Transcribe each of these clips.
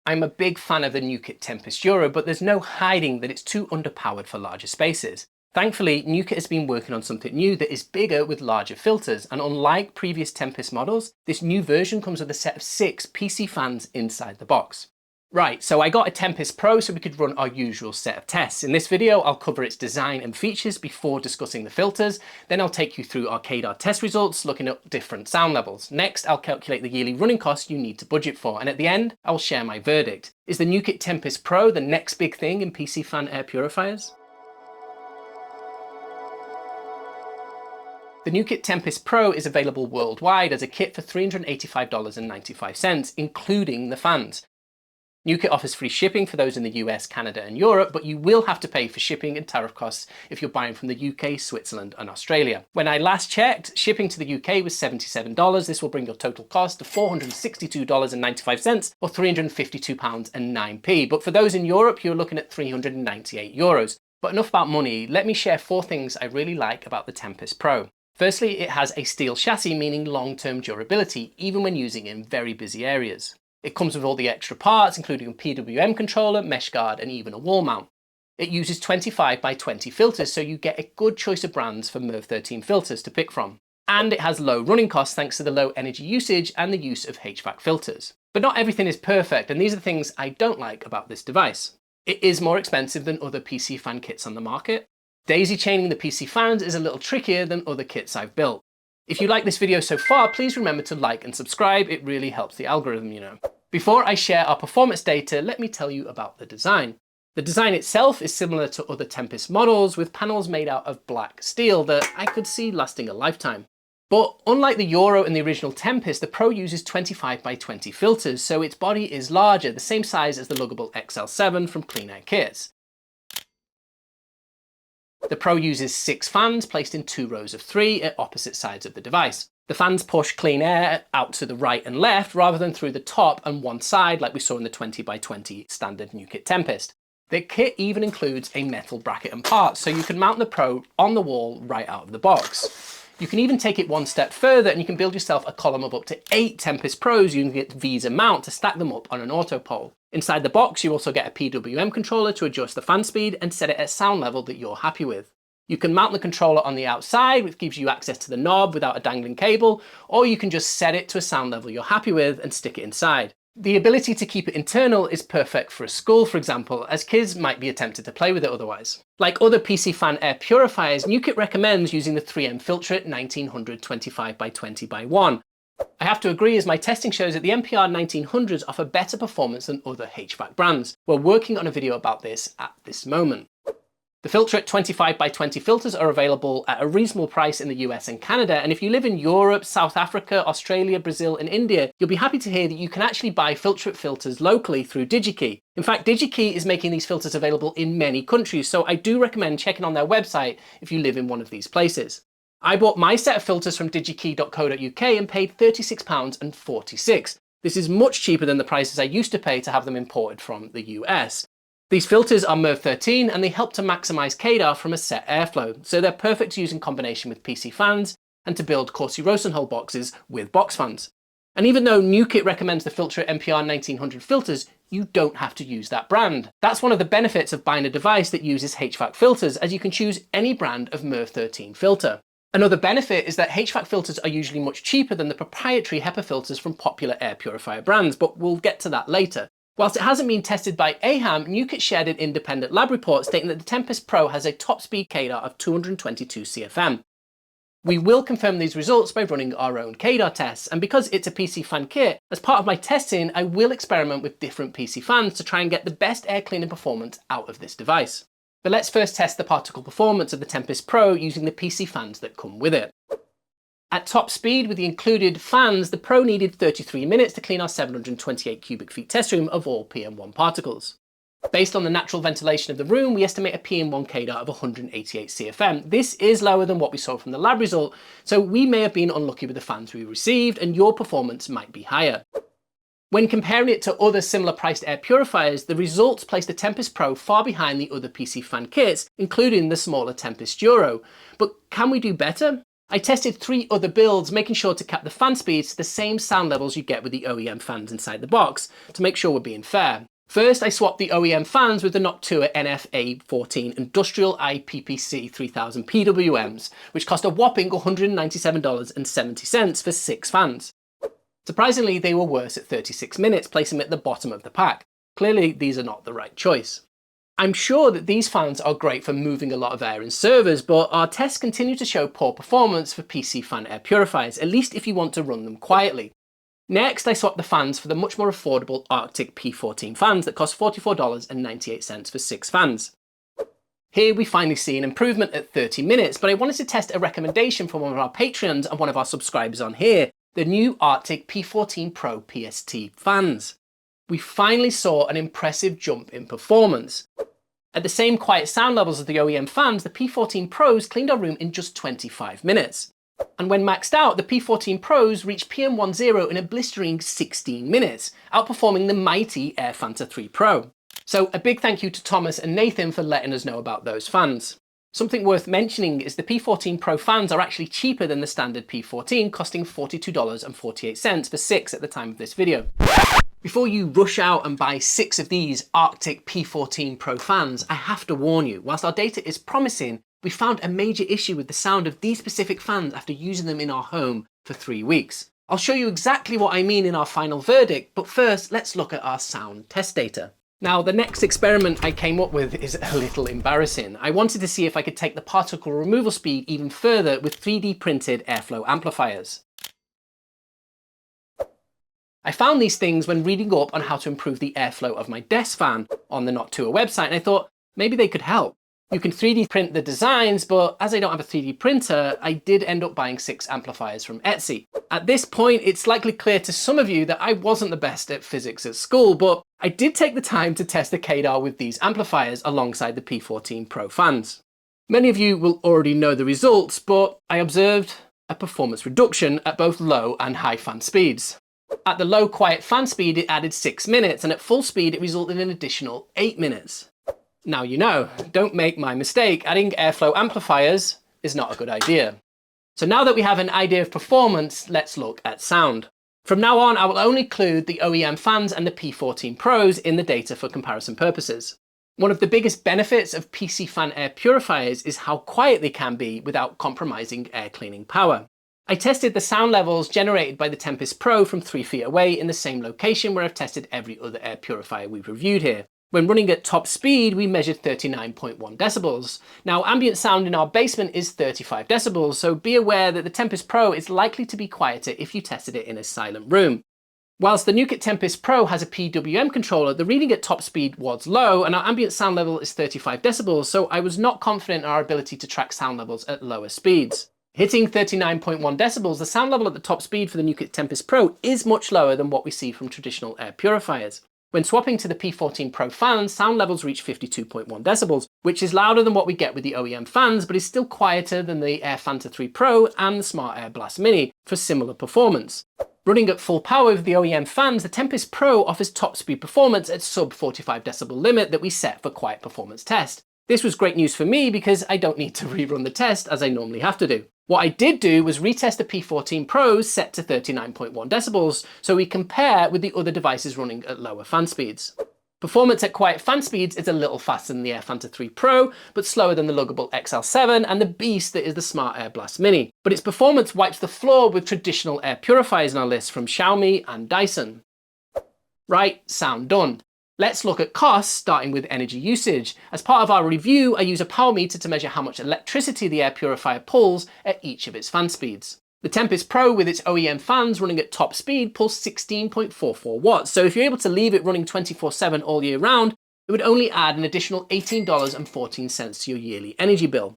I'm a big fan of the Nukit Tempest Euro, but there's no hiding that it's too underpowered for larger spaces. Thankfully, Nukit has been working on something new that is bigger with larger filters, and unlike previous Tempest models, this new version comes with a set of 6 PC fans inside the box. Right, so I got a Tempest Pro so we could run our usual set of tests. In this video, I'll cover its design and features before discussing the filters. Then I'll take you through our KDAR test results, looking at different sound levels. Next, I'll calculate the yearly running costs you need to budget for. And at the end, I will share my verdict. Is the Nukit Tempest Pro the next big thing in PC fan air purifiers? The Nukit Tempest Pro is available worldwide as a kit for $385.95, including the fans. Nukit offers free shipping for those in the US, Canada and Europe, but you will have to pay for shipping and tariff costs if you're buying from the UK, Switzerland and Australia. When I last checked, shipping to the UK was $77. This will bring your total cost to $462.95 or £352.09. But for those in Europe, you're looking at €398. But enough about money, let me share 4 things I really like about the Tempest Pro. Firstly, it has a steel chassis, meaning long-term durability, even when using it in very busy areas. It comes with all the extra parts, including a PWM controller, mesh guard, and even a wall mount. It uses 25 by 20 filters, so you get a good choice of brands for MERV 13 filters to pick from. And it has low running costs thanks to the low energy usage and the use of HVAC filters. But not everything is perfect, and these are the things I don't like about this device. It is more expensive than other PC fan kits on the market. Daisy chaining the PC fans is a little trickier than other kits I've built. If you like this video so far, please remember to like and subscribe. It really helps the algorithm, you know. Before I share our performance data, let me tell you about the design. The design itself is similar to other Tempest models, with panels made out of black steel that I could see lasting a lifetime. But unlike the Euro and the original Tempest, the Pro uses 25 by 20 filters, so its body is larger, the same size as the luggable XL7 from CleanAirKits. The Pro uses 6 fans placed in 2 rows of 3 at opposite sides of the device. The fans push clean air out to the right and left rather than through the top and one side like we saw in the 20 by 20 standard Nukit Tempest. The kit even includes a metal bracket and parts, so you can mount the Pro on the wall right out of the box. You can even take it one step further and you can build yourself a column of up to 8 Tempest Pros using the Visa mount to stack them up on an auto pole. Inside the box, you also get a PWM controller to adjust the fan speed and set it at sound level that you're happy with. You can mount the controller on the outside, which gives you access to the knob without a dangling cable, or you can just set it to a sound level you're happy with and stick it inside. The ability to keep it internal is perfect for a school, for example, as kids might be tempted to play with it otherwise. Like other PC fan air purifiers, Nukit recommends using the 3M Filtrate 1900 25 by 20 by 1. I have to agree, as my testing shows that the MPR 1900s offer better performance than other HVAC brands. We're working on a video about this at this moment. The Filtrate 25 by 20 filters are available at a reasonable price in the US and Canada, and if you live in Europe, South Africa, Australia, Brazil and India, you'll be happy to hear that you can actually buy Filtrate filters locally through DigiKey. In fact, DigiKey is making these filters available in many countries, so I do recommend checking on their website if you live in one of these places. I bought my set of filters from digikey.co.uk and paid £36.46. This is much cheaper than the prices I used to pay to have them imported from the US. These filters are MERV 13 and they help to maximise KDAR from a set airflow, so they're perfect to use in combination with PC fans and to build Corsi Rosenthal boxes with box fans. And even though Nukit recommends the Filtrate MPR 1900 filters, you don't have to use that brand. That's one of the benefits of buying a device that uses HVAC filters, as you can choose any brand of MERV 13 filter. Another benefit is that HVAC filters are usually much cheaper than the proprietary HEPA filters from popular air purifier brands, but we'll get to that later. Whilst it hasn't been tested by AHAM, Nukit shared an independent lab report stating that the Tempest Pro has a top speed KDAR of 222 CFM. We will confirm these results by running our own KDAR tests, and because it's a PC fan kit, as part of my testing, I will experiment with different PC fans to try and get the best air cleaning performance out of this device. But let's first test the particle performance of the Tempest Pro using the PC fans that come with it. At top speed with the included fans, the Pro needed 33 minutes to clean our 728 cubic feet test room of all PM1 particles. Based on the natural ventilation of the room, we estimate a PM1 KDAR of 188 CFM. This is lower than what we saw from the lab result, so we may have been unlucky with the fans we received and your performance might be higher. When comparing it to other similar priced air purifiers, the results place the Tempest Pro far behind the other PC fan kits, including the smaller Tempest Euro. But can we do better? I tested 3 other builds, making sure to cap the fan speeds to the same sound levels you get with the OEM fans inside the box, to make sure we're being fair. First, I swapped the OEM fans with the Noctua NF-A14 Industrial IPPC 3000 PWMs, which cost a whopping $197.70 for 6 fans. Surprisingly, they were worse at 36 minutes, placing them at the bottom of the pack. Clearly, these are not the right choice. I'm sure that these fans are great for moving a lot of air in servers, but our tests continue to show poor performance for PC fan air purifiers, at least if you want to run them quietly. Next, I swapped the fans for the much more affordable Arctic P14 fans that cost $44.98 for 6 fans. Here we finally see an improvement at 30 minutes, but I wanted to test a recommendation from one of our Patreons and one of our subscribers on here, the new Arctic P14 Pro PST fans. We finally saw an impressive jump in performance. At the same quiet sound levels as the OEM fans, the P14 Pros cleaned our room in just 25 minutes. And when maxed out, the P14 Pros reached PM10 in a blistering 16 minutes, outperforming the mighty AirFanta 3 Pro. So a big thank you to Thomas and Nathan for letting us know about those fans. Something worth mentioning is the P14 Pro fans are actually cheaper than the standard P14, costing $42.48 for 6 at the time of this video. Before you rush out and buy 6 of these Arctic P14 Pro fans, I have to warn you, whilst our data is promising, we found a major issue with the sound of these specific fans after using them in our home for 3 weeks. I'll show you exactly what I mean in our final verdict, but first let's look at our sound test data. Now, the next experiment I came up with is a little embarrassing. I wanted to see if I could take the particle removal speed even further with 3D printed airflow amplifiers. I found these things when reading up on how to improve the airflow of my desk fan on the Noctua website, and I thought maybe they could help. You can 3D print the designs, but as I don't have a 3D printer, I did end up buying 6 amplifiers from Etsy. At this point, it's likely clear to some of you that I wasn't the best at physics at school, but I did take the time to test the KDAR with these amplifiers alongside the P14 Pro fans. Many of you will already know the results, but I observed a performance reduction at both low and high fan speeds. At the low quiet fan speed, it added 6 minutes, and at full speed, it resulted in an additional 8 minutes. Now you know, don't make my mistake, adding airflow amplifiers is not a good idea. So now that we have an idea of performance, let's look at sound. From now on, I will only include the OEM fans and the P14 Pros in the data for comparison purposes. One of the biggest benefits of PC fan air purifiers is how quiet they can be without compromising air cleaning power. I tested the sound levels generated by the Tempest Pro from 3 feet away in the same location where I've tested every other air purifier we've reviewed here. When running at top speed, we measured 39.1 decibels. Now, ambient sound in our basement is 35 decibels, so be aware that the Tempest Pro is likely to be quieter if you tested it in a silent room. Whilst the Nukit Tempest Pro has a PWM controller, the reading at top speed was low, and our ambient sound level is 35 decibels, so I was not confident in our ability to track sound levels at lower speeds. Hitting 39.1 decibels, the sound level at the top speed for the Nukit Tempest Pro is much lower than what we see from traditional air purifiers. When swapping to the P14 Pro fans, sound levels reach 52.1 decibels, which is louder than what we get with the OEM fans, but is still quieter than the AirFanta 3 Pro and the Smart Air Blast Mini for similar performance. Running at full power with the OEM fans, the Tempest Pro offers top speed performance at sub 45 decibel limit that we set for quiet performance test. This was great news for me because I don't need to rerun the test as I normally have to do. What I did do was retest the P14 Pros set to 39.1 decibels, so we compare with the other devices running at lower fan speeds. Performance at quiet fan speeds is a little faster than the AirFanta 3 Pro, but slower than the luggable XL7 and the beast that is the Smart Air Blast Mini. But its performance wipes the floor with traditional air purifiers in our list from Xiaomi and Dyson. Right, sound done. Let's look at costs, starting with energy usage. As part of our review, I use a power meter to measure how much electricity the air purifier pulls at each of its fan speeds. The Tempest Pro with its OEM fans running at top speed pulls 16.44 watts, so if you're able to leave it running 24/7 all year round, it would only add an additional $18.14 to your yearly energy bill.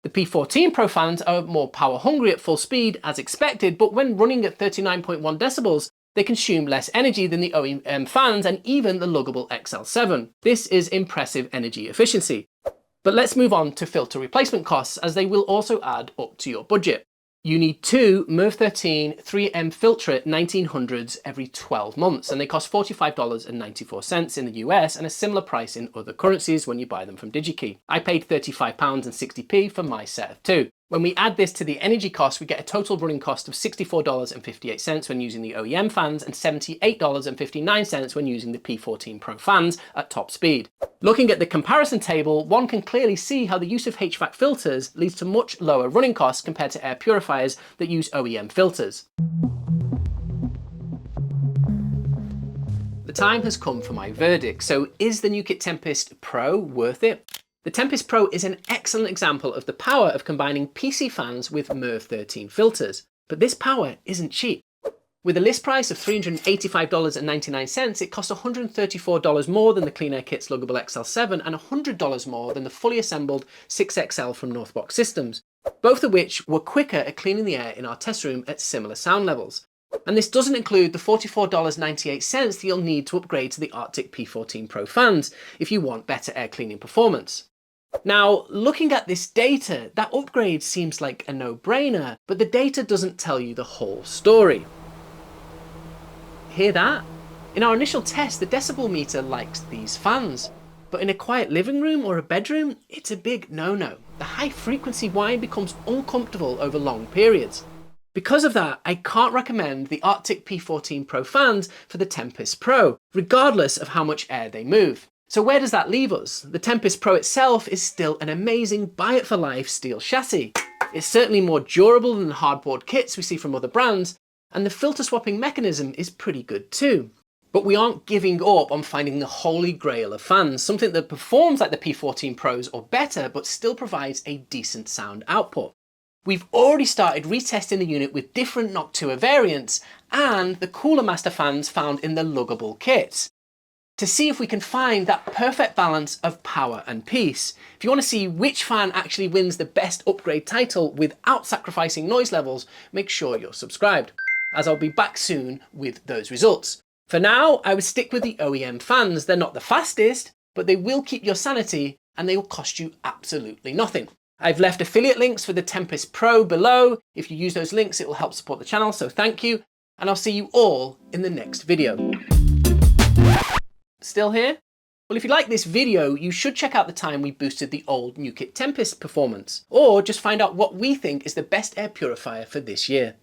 The P14 Pro fans are more power hungry at full speed as expected, but when running at 39.1 decibels, they consume less energy than the OEM fans and even the luggable XL7. This is impressive energy efficiency. But let's move on to filter replacement costs, as they will also add up to your budget. You need 2 MERV 13 3M Filtrate 1900s every 12 months, and they cost $45.94 in the US and a similar price in other currencies when you buy them from DigiKey. I paid £35.60 for my set of 2. When we add this to the energy cost, we get a total running cost of $64.58 when using the OEM fans and $78.59 when using the P14 Pro fans at top speed. Looking at the comparison table, one can clearly see how the use of HVAC filters leads to much lower running costs compared to air purifiers that use OEM filters. The time has come for my verdict. So is the Nukit Tempest Pro worth it? The Tempest Pro is an excellent example of the power of combining PC fans with MERV 13 filters, but this power isn't cheap. With a list price of $385.99, it costs $134 more than the CleanAirKits Luggable XL7 and $100 more than the fully assembled 6XL from Northbox Systems, both of which were quicker at cleaning the air in our test room at similar sound levels. And this doesn't include the $44.98 that you'll need to upgrade to the Arctic P14 Pro fans if you want better air cleaning performance. Now, looking at this data, that upgrade seems like a no-brainer, but the data doesn't tell you the whole story. Hear that? In our initial test, the decibel meter likes these fans, but in a quiet living room or a bedroom, it's a big no-no. The high-frequency whine becomes uncomfortable over long periods. Because of that, I can't recommend the Arctic P14 Pro fans for the Tempest Pro, regardless of how much air they move. So where does that leave us? The Tempest Pro itself is still an amazing buy-it-for-life steel chassis. It's certainly more durable than the hardboard kits we see from other brands, and the filter swapping mechanism is pretty good too. But we aren't giving up on finding the holy grail of fans, something that performs like the P14 Pros or better, but still provides a decent sound output. We've already started retesting the unit with different Noctua variants and the Cooler Master fans found in the luggable kits, to see if we can find that perfect balance of power and peace. If you want to see which fan actually wins the best upgrade title without sacrificing noise levels, make sure you're subscribed, as I'll be back soon with those results. For now, I would stick with the OEM fans. They're not the fastest, but they will keep your sanity and they will cost you absolutely nothing. I've left affiliate links for the Tempest Pro below. If you use those links, it will help support the channel, so thank you, and I'll see you all in the next video. Still here? Well, if you like this video, you should check out the time we boosted the old Nukit Tempest performance, or just find out what we think is the best air purifier for this year.